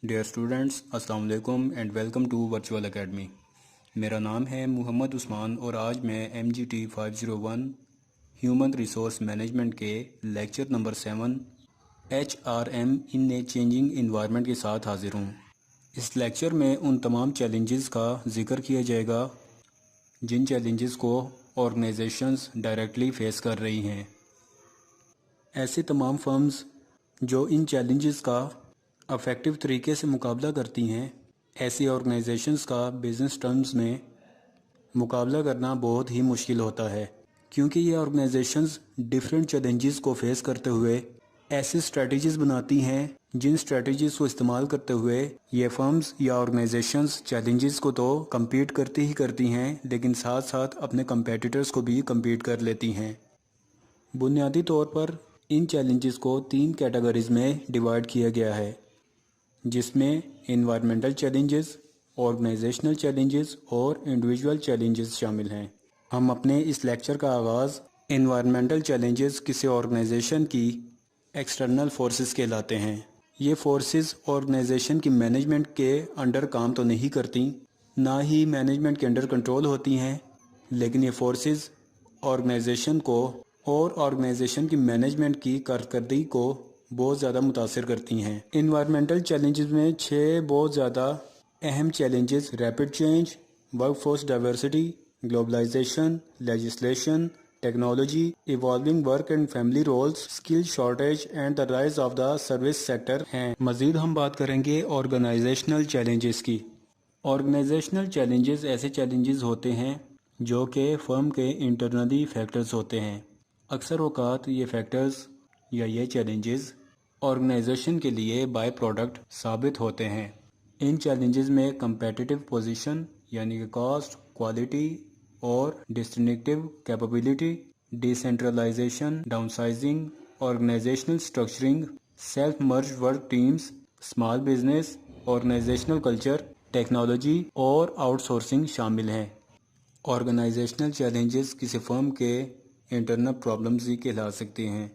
Dear students, السلام علیکم and welcome to virtual academy. میرا نام ہے محمد عثمان اور آج میں MGT 501 ہیومن ریسورس مینجمنٹ کے لیکچر نمبر 7 HRM ان اے چینجنگ انوائرمنٹ کے ساتھ حاضر ہوں۔ اس لیکچر میں ان تمام چیلنجز کا ذکر کیا جائے گا جن چیلنجز کو آرگنائزیشنز ڈائریکٹلی فیس کر رہی ہیں۔ ایسے تمام فرمز جو ان چیلنجز کا افیکٹو طریقے سے مقابلہ کرتی ہیں، ایسی آرگنائزیشنز کا بزنس ٹرمز میں مقابلہ کرنا بہت ہی مشکل ہوتا ہے، کیونکہ یہ آرگنائزیشنز ڈیفرنٹ چیلنجز کو فیس کرتے ہوئے ایسی اسٹریٹجیز بناتی ہیں جن اسٹریٹجیز کو استعمال کرتے ہوئے یہ فرمز یا آرگنائزیشنز چیلنجز کو تو کمپیٹ کرتی ہی کرتی ہیں، لیکن ساتھ ساتھ اپنے کمپیٹیٹرز کو بھی کمپیٹ کر لیتی ہیں۔ بنیادی طور پر ان چیلنجز کو 3 کیٹیگریز میں ڈیوائڈ کیا گیا ہے، جس میں انوائرمنٹل چیلنجز، آرگنائزیشنل چیلنجز اور انڈیویجول چیلنجز شامل ہیں۔ ہم اپنے اس لیکچر کا آغاز انوائرمنٹل چیلنجز کسی آرگنائزیشن کی ایکسٹرنل فورسز کہلاتے ہیں۔ یہ فورسز آرگنائزیشن کی مینجمنٹ کے انڈر کام تو نہیں کرتی، نہ ہی مینجمنٹ کے انڈر کنٹرول ہوتی ہیں، لیکن یہ فورسز آرگنائزیشن کو اور آرگنائزیشن کی مینجمنٹ کی کارکردگی کو بہت زیادہ متاثر کرتی ہیں۔ انوائرمنٹل چیلنجز میں 6 بہت زیادہ اہم challenges rapid change, workforce diversity, globalisation, legislation, technology, evolving work and family roles, skill shortage and the rise of the service sector ہیں۔ مزید ہم بات کریں گے آرگنائزیشنل چیلنجز کی۔ آرگنائزیشنل چیلنجز ایسے چیلنجز ہوتے ہیں جو کہ فرم کے انٹرنلی فیکٹرز ہوتے ہیں۔ اکثر اوقات یہ فیکٹرز یا یہ چیلنجز آرگنائزیشن کے لیے بائی پروڈکٹ ثابت ہوتے ہیں۔ ان چیلنجز میں کمپیٹیٹو پوزیشن یعنی کہ کاسٹ، کوالٹی اور distinctive capability, decentralization, downsizing, organizational structuring, self merge work teams, small business, organizational culture, technology اور آؤٹ سورسنگ شامل ہیں۔ آرگنائزیشنل چیلنجز کسی فرم کے انٹرنل پرابلمز ہی کہلا سکتے ہیں،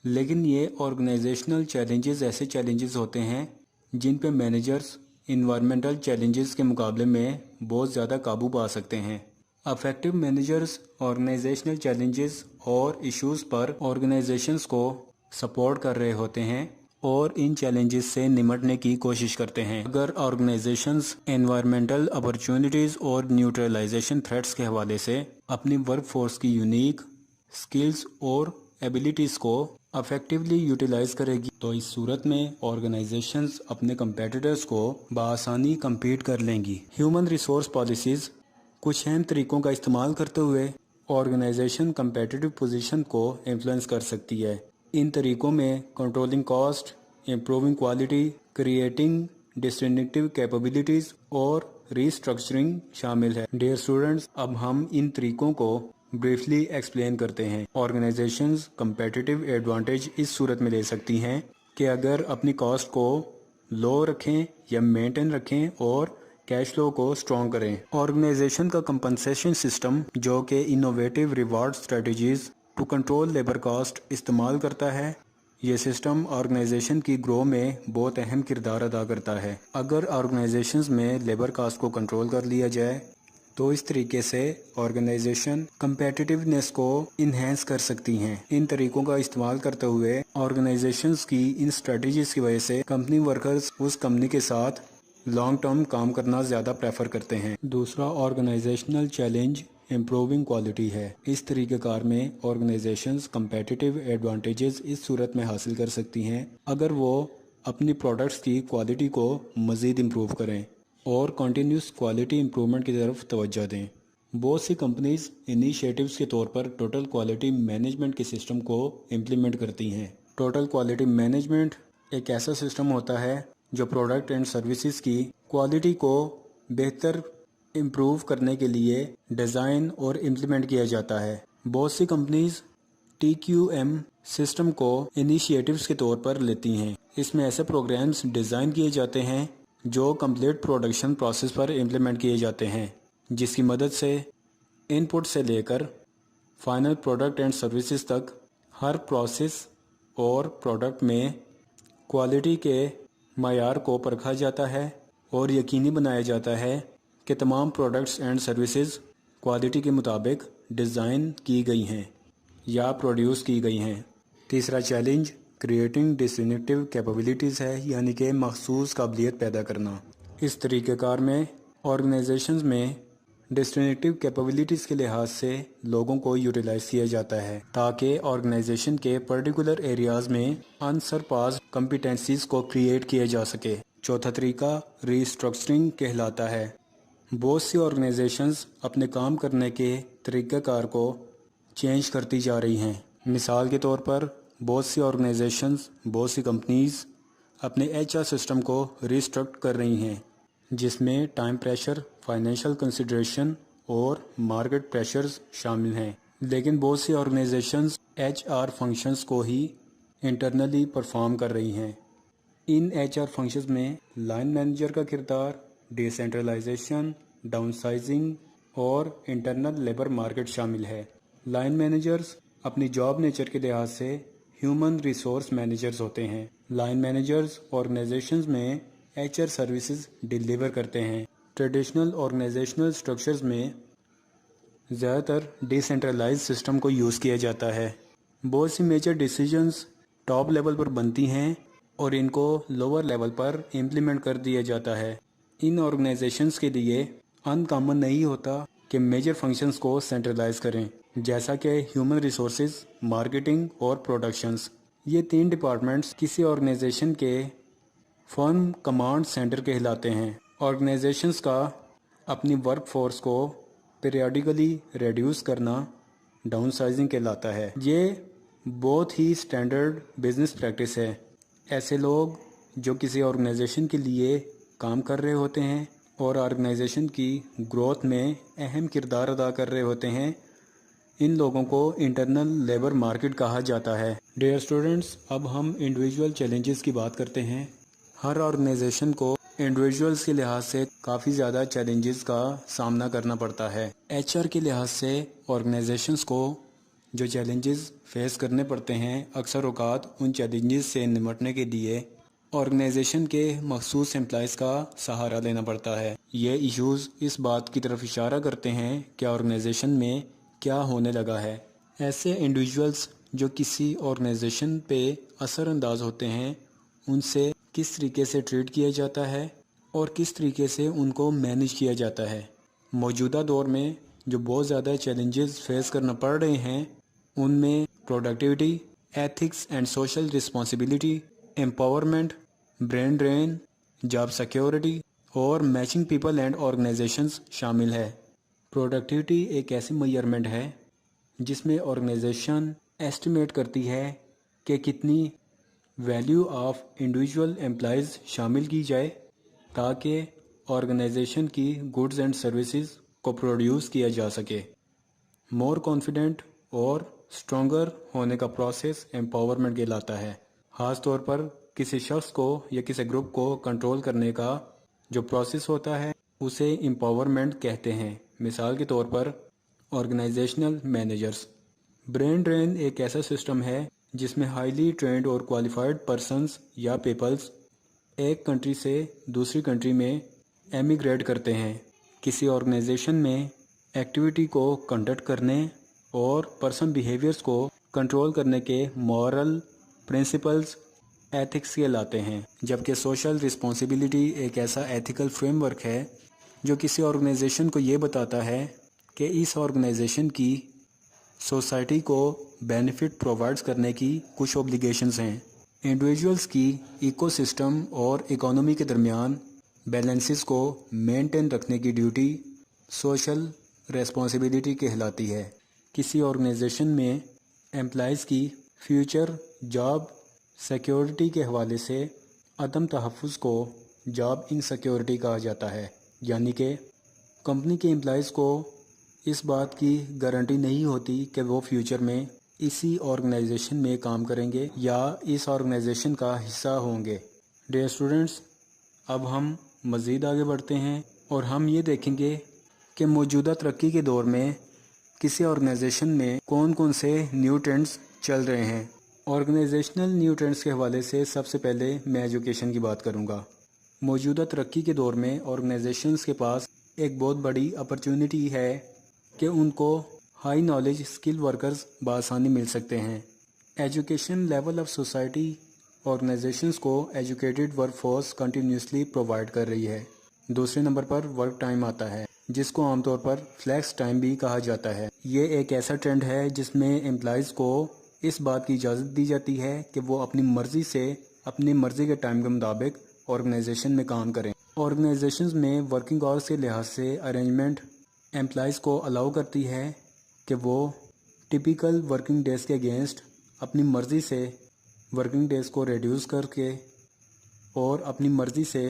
لیکن یہ آرگنائزیشنل چیلنجز ایسے چیلنجز ہوتے ہیں جن پہ مینیجرز انوائرمنٹل چیلنجز کے مقابلے میں بہت زیادہ قابو پا سکتے ہیں۔ افیکٹو مینیجرز آرگنائزیشنل چیلنجز اور ایشوز پر آرگنائزیشنز کو سپورٹ کر رہے ہوتے ہیں اور ان چیلنجز سے نمٹنے کی کوشش کرتے ہیں۔ اگر آرگنائزیشنز انوائرمنٹل اپرچونٹیز اور نیوٹرلائزیشن تھریٹس کے حوالے سے اپنی ورک فورس کی یونیک سکلز اور ایبیلٹیز کو افیکٹولی یوٹیلائز کرے گی تو اس صورت میں آرگنائزیشنز اپنے کمپیٹیٹرز کو بآسانی کمپیٹ کر لیں گی۔ ہیومن ریسورس پالیسیز کچھ اہم طریقوں کا استعمال کرتے ہوئے آرگنائزیشن کمپیٹیٹو پوزیشن کو انفلوئنس کر سکتی ہے۔ ان طریقوں میں controlling cost, improving quality, creating distinctive capabilities اور ری اسٹرکچرنگ شامل ہے۔ ڈیئر اسٹوڈنٹس، اب ہم ان طریقوں کو بریفلی ایکسپلین کرتے ہیں۔ آرگنائزیشنز کمپیٹیٹو ایڈوانٹیج اس صورت میں لے سکتی ہیں کہ اگر اپنی کاسٹ کو لو رکھیں یا مینٹین رکھیں اور کیش فلو کو اسٹرانگ کریں۔ آرگنائزیشن کا کمپنسیشن سسٹم جو کہ innovative reward strategies to control labour cost استعمال کرتا ہے، یہ سسٹم آرگنائزیشن کی گرو میں بہت اہم کردار ادا کرتا ہے۔ اگر آرگنائزیشنز میں لیبر کاسٹ کو کنٹرول کر لیا جائے تو اس طریقے سے آرگنائزیشن کمپیٹیٹیونیس کو انہینس کر سکتی ہیں۔ ان طریقوں کا استعمال کرتے ہوئے آرگنائزیشنز کی ان اسٹریٹجیز کی وجہ سے کمپنی ورکرز اس کمپنی کے ساتھ لانگ ٹرم کام کرنا زیادہ پریفر کرتے ہیں۔ دوسرا آرگنائزیشنل چیلنج امپروونگ کوالٹی ہے۔ اس طریقہ کار میں آرگنائزیشنز کمپیٹیٹو ایڈوانٹیجز اس صورت میں حاصل کر سکتی ہیں اگر وہ اپنی پروڈکٹس کی کوالٹی کو مزید امپروو کریں اور کنٹینیوس کوالٹی امپرومنٹ کی طرف توجہ دیں۔ بہت سی کمپنیز انیشیٹوز کے طور پر ٹوٹل کوالٹی مینجمنٹ کے سسٹم کو امپلیمنٹ کرتی ہیں۔ ٹوٹل کوالٹی مینجمنٹ ایک ایسا سسٹم ہوتا ہے جو پروڈکٹ اینڈ سروسز کی کوالٹی کو بہتر امپروو کرنے کے لیے ڈیزائن اور امپلیمنٹ کیا جاتا ہے۔ بہت سی کمپنیز TQM سسٹم کو انیشیٹوز کے طور پر لیتی ہیں۔ اس میں ایسے پروگرامز ڈیزائن کیے جاتے ہیں جو کمپلیٹ پروڈکشن پروسیس پر امپلیمنٹ کیے جاتے ہیں، جس کی مدد سے ان پٹ سے لے کر فائنل پروڈکٹ اینڈ سروسز تک ہر پروسیس اور پروڈکٹ میں کوالٹی کے معیار کو پرکھا جاتا ہے اور یقینی بنایا جاتا ہے کہ تمام پروڈکٹس اینڈ سروسز کوالٹی کے مطابق ڈیزائن کی گئی ہیں یا پروڈیوس کی گئی ہیں۔ تیسرا چیلنج کریٹنگ ڈسٹنکٹیو کیپیبلٹیز ہے، یعنی کہ مخصوص قابلیت پیدا کرنا۔ اس طریقہ کار میں آرگنائزیشنز میں ڈسٹنکٹیو کیپیبلٹیز کے لحاظ سے لوگوں کو یوٹیلائز کیا جاتا ہے تاکہ آرگنائزیشن کے پرٹیکولر ایریاز میں انسرپاس کمپیٹنسیز کو کریٹ کیا جا سکے۔ چوتھا طریقہ ری اسٹرکچرنگ کہلاتا ہے۔ بہت سی آرگنائزیشنز اپنے کام کرنے کے طریقہ کار کو چینج کرتی جا رہی ہیں۔ مثال کے طور پر بہت سی آرگنائزیشنز، بہت سی کمپنیز اپنے ایچ آر سسٹم کو ری اسٹرکچر کر رہی ہیں، جس میں ٹائم پریشر، فائنینشیل کنسیڈریشن اور مارکیٹ پریشرز شامل ہیں۔ لیکن بہت سی آرگنائزیشنز ایچ آر فنکشنز کو ہی انٹرنلی پرفارم کر رہی ہیں۔ ان ایچ آر فنکشنز میں لائن مینیجر کا کردار، ڈی سینٹرلائزیشن، ڈاؤن سائزنگ اور انٹرنل لیبر مارکیٹ شامل ہے۔ لائن مینیجرز اپنی جاب نیچر کے لحاظ سے ہیومن ریسورس مینیجرز ہوتے ہیں۔ لائن مینیجرز آرگنائزیشنز میں ایچ آر سروسز ڈیلیور کرتے ہیں۔ ٹریڈیشنل آرگنائزیشنل اسٹرکچرز میں زیادہ تر ڈی سینٹرلائز سسٹم کو یوز کیا جاتا ہے۔ بہت سی میجر ڈیسیجنز ٹاپ لیول پر بنتی ہیں اور ان کو لوور لیول پر امپلیمنٹ کر دیا جاتا ہے۔ ان آرگنائزیشنز کے لیے ان کامن نہیں ہوتا کہ میجر فنکشنز کو سینٹرلائز کریں، جیسا کہ ہیومن ریسورسز، مارکیٹنگ اور پروڈکشنز۔ یہ تین ڈپارٹمنٹس کسی آرگنائزیشن کے فرم کمانڈ سینٹر کہلاتے ہیں۔ آرگنائزیشنز کا اپنی ورک فورس کو پیریاڈیکلی ریڈیوس کرنا ڈاؤن سائزنگ کہلاتا ہے۔ یہ بہت ہی اسٹینڈرڈ بزنس پریکٹس ہے۔ ایسے لوگ جو کسی آرگنائزیشن کے لیے کام کر رہے ہوتے ہیں اور آرگنائزیشن کی گروتھ میں اہم کردار ادا کر رہے ہوتے ہیں، ان لوگوں کو انٹرنل لیبر مارکیٹ کہا جاتا ہے۔ ڈیئر اسٹوڈنٹس، اب ہم انڈیویجول چیلنجز کی بات کرتے ہیں۔ ہر آرگنائزیشن کو انڈیویجولز کے لحاظ سے کافی زیادہ چیلنجز کا سامنا کرنا پڑتا ہے۔ ایچ آر کے لحاظ سے آرگنائزیشنز کو جو چیلنجز فیس کرنے پڑتے ہیں، اکثر اوقات ان چیلنجز سے نمٹنے کے لیے آرگنائزیشن کے مخصوص امپلائیز کا سہارا لینا پڑتا ہے۔ یہ ایشوز اس بات کی طرف اشارہ کرتے ہیں کہ آرگنائزیشن میں کیا ہونے لگا ہے۔ ایسے انڈیویجولز جو کسی آرگنائزیشن پہ اثر انداز ہوتے ہیں، ان سے کس طریقے سے ٹریٹ کیا جاتا ہے اور کس طریقے سے ان کو مینیج کیا جاتا ہے۔ موجودہ دور میں جو بہت زیادہ چیلنجز فیس کرنا پڑ رہے ہیں، ان میں productivity, ethics and social responsibility, empowerment, brain drain, job security اور میچنگ پیپل اینڈ آرگنائزیشنز شامل ہے۔ پروڈکٹیوٹی ایک ایسی میئرمنٹ ہے جس میں آرگنائزیشن ایسٹیمیٹ کرتی ہے کہ کتنی ویلیو آف انڈیویجول امپلائیز شامل کی جائے تاکہ آرگنائزیشن کی گڈز اینڈ سروسز کو پروڈیوس کیا جا سکے۔ مور کانفیڈنٹ اور اسٹرانگر ہونے کا پروسیس امپاورمنٹ کہلاتا ہے۔ خاص طور پر کسی شخص کو یا کسی گروپ کو کنٹرول کرنے کا جو پروسیس ہوتا ہے اسے امپاورمنٹ کہتے ہیں۔ مثال کے طور پر آرگنائزیشنل مینیجرز۔ برین ڈرین ایک ایسا سسٹم ہے جس میں ہائیلی ٹرینڈ اور کوالیفائڈ پرسنز یا پیپلز ایک کنٹری سے دوسری کنٹری میں ایمیگریٹ کرتے ہیں۔ کسی آرگنائزیشن میں ایکٹیویٹی کو کنڈکٹ کرنے اور پرسن بیہیویئرز کو کنٹرول کرنے کے مورل پرنسپلز ایتھکس کہلاتے ہیں، جبکہ سوشل رسپانسبلٹی ایک ایسا ایتھیکل فریم ورک ہے جو کسی آرگنائزیشن کو یہ بتاتا ہے کہ اس آرگنائزیشن کی سوسائٹی کو بینیفٹ پرووائڈز کرنے کی کچھ اوبلیگیشنز ہیں۔ انڈیویجولز کی ایکو سسٹم اور اکانومی کے درمیان بیلنسز کو مینٹین رکھنے کی ڈیوٹی سوشل ریسپانسبلٹی کہلاتی ہے۔ کسی آرگنائزیشن میں امپلائیز کی فیوچر جاب سیکیورٹی کے حوالے سے عدم تحفظ کو جاب انسیکیورٹی کہا جاتا ہے، یعنی کہ کمپنی کے امپلائیز کو اس بات کی گارنٹی نہیں ہوتی کہ وہ فیوچر میں اسی آرگنائزیشن میں کام کریں گے یا اس آرگنائزیشن کا حصہ ہوں گے۔ ڈیئر اسٹوڈنٹس، اب ہم مزید آگے بڑھتے ہیں اور ہم یہ دیکھیں گے کہ موجودہ ترقی کے دور میں کسی آرگنائزیشن میں کون کون سے نیو ٹرینڈز چل رہے ہیں۔ آرگنائزیشنل نیو ٹرینڈس کے حوالے سے سب سے پہلے میں ایجوکیشن کی بات کروں گا۔ موجودہ ترقی کے دور میں آرگنائزیشنز کے پاس ایک بہت بڑی اپرچونٹی ہے کہ ان کو ہائی نالج اسکل ورکرز بآسانی مل سکتے ہیں۔ Education level of society organizations کو educated work force continuously provide کر رہی ہے۔ دوسرے نمبر پر ورک ٹائم آتا ہے، جس کو عام طور پر فلیکس ٹائم بھی کہا جاتا ہے۔ یہ ایک ایسا ٹرینڈ ہے جس میں امپلائیز کو اس بات کی اجازت دی جاتی ہے کہ وہ اپنی مرضی سے اپنی مرضی کے ٹائم کے مطابق آرگنائزیشن میں کام کریں۔ آرگنائزیشنز میں ورکنگ آورس کے لحاظ سے ارینجمنٹ امپلائیز کو الاؤ کرتی ہے کہ وہ ٹپیکل ورکنگ ڈیز کے اگینسٹ اپنی مرضی سے ورکنگ ڈیز کو ریڈیوس کر کے اور اپنی مرضی سے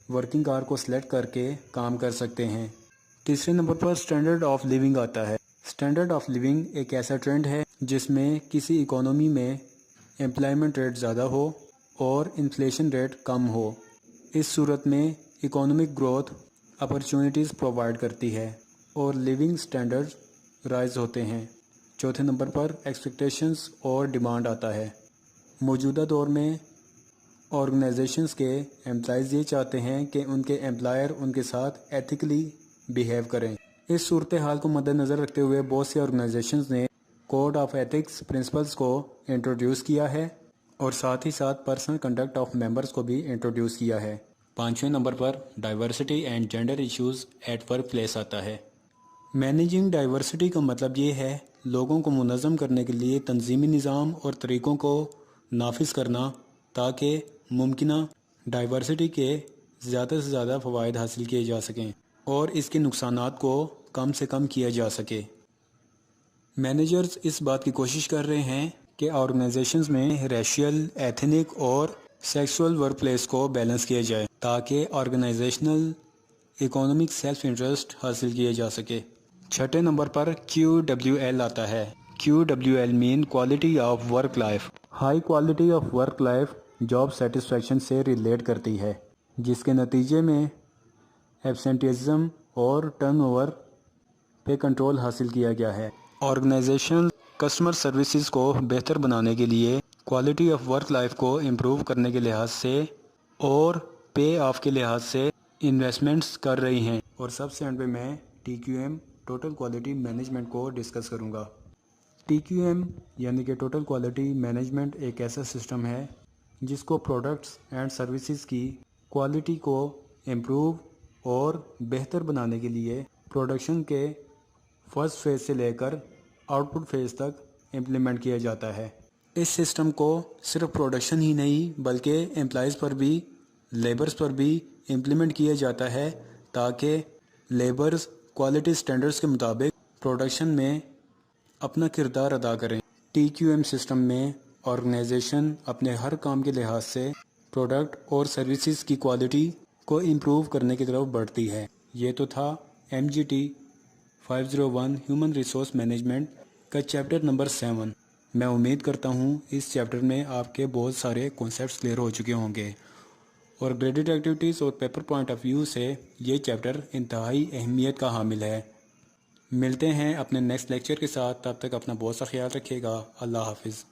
ورکنگ آور کو سلیکٹ کر کے کام کر سکتے ہیں۔ تیسرے نمبر پر اسٹینڈرڈ آف لیونگ آتا ہے۔ اسٹینڈرڈ آف لیونگ ایک ایسا ٹرینڈ ہے جس میں کسی اکانومی میں امپلائمنٹ ریٹ زیادہ ہو اور انفلیشن ریٹ کم ہو۔ اس صورت میں اکانومک گروتھ اپرچونٹیز پرووائڈ کرتی ہے اور لیونگ اسٹینڈرڈ رائز ہوتے ہیں۔ چوتھے نمبر پر ایکسپیکٹیشنز اور ڈیمانڈ آتا ہے۔ موجودہ دور میں آرگنائزیشنز کے امپلائیز یہ چاہتے ہیں کہ ان کے امپلائر ان کے ساتھ ایتھیکلی بیہیو کریں۔ اس صورتحال کو مد نظر رکھتے ہوئے بہت سی آرگنائزیشنز نے کوڈ آف ایتھکس پرنسپلز کو انٹروڈیوس کیا ہے اور ساتھ ہی ساتھ پرسنل کنڈکٹ آف ممبرز کو بھی انٹروڈیوس کیا ہے۔ پانچویں نمبر پر diversity and gender issues at workplace آتا ہے۔ مینیجنگ ڈائیورسٹی کا مطلب یہ ہے لوگوں کو منظم کرنے کے لیے تنظیمی نظام اور طریقوں کو نافذ کرنا تاکہ ممکنہ ڈائیورسٹی کے زیادہ سے زیادہ فوائد حاصل کیے جا سکیں اور اس کے نقصانات کو کم سے کم کیا جا سکے۔ مینیجرز اس بات کی کوشش کر رہے ہیں کہ آرگنائزیشنز میں ریشیل، ایتھنک اور سیکسول ورک پلیس کو بیلنس کیا جائے تاکہ آرگنائزیشنل اکانومک سیلف انٹرسٹ حاصل کیا جا سکے۔ چھٹے نمبر پر QWL آتا ہے۔ QWL mean quality of work life. High quality of work life job satisfaction سے ریلیٹ کرتی ہے، جس کے نتیجے میں ایبسینٹیزم اور ٹرن اوور پہ کنٹرول حاصل کیا گیا ہے۔ آرگنائزیشن کسٹمر سروسز کو بہتر بنانے کے لیے کوالٹی آف ورک لائف کو امپروو کرنے کے لحاظ سے اور پے آف کے لحاظ سے انویسٹمنٹس کر رہی ہیں۔ اور سب سے اینڈ پہ میں TQM ٹوٹل کوالٹی مینجمنٹ کو ڈسکس کروں گا۔ TQM یعنی کہ ٹوٹل کوالٹی مینجمنٹ ایک ایسا سسٹم ہے جس کو پروڈکٹس اینڈ سروسز کی کوالٹی کو امپروو اور بہتر بنانے کے لیے پروڈکشن کے فرسٹ فیز سے لے کر آؤٹ پٹ فیز تک امپلیمنٹ کیا جاتا ہے۔ اس سسٹم کو صرف پروڈکشن ہی نہیں بلکہ امپلائیز پر بھی لیبرز پر بھی امپلیمنٹ کیا جاتا ہے تاکہ لیبرز کوالٹی سٹینڈرڈز کے مطابق پروڈکشن میں اپنا کردار ادا کریں۔ TQM سسٹم میں آرگنائزیشن اپنے ہر کام کے لحاظ سے پروڈکٹ اور سروسز کی کوالٹی کو امپروو کرنے کی طرف بڑھتی ہے۔ یہ تو تھا MGT 501 ہیومن ریسورس مینجمنٹ کا چیپٹر نمبر 7۔ میں امید کرتا ہوں اس چیپٹر میں آپ کے بہت سارے کانسیپٹس کلیئر ہو چکے ہوں گے اور گریڈڈ ایکٹیویٹیز اور پیپر پوائنٹ آف ویو سے یہ چیپٹر انتہائی اہمیت کا حامل ہے۔ ملتے ہیں اپنے نیکسٹ لیکچر کے ساتھ، تب تک اپنا بہت سا خیال رکھیے گا۔ اللہ حافظ۔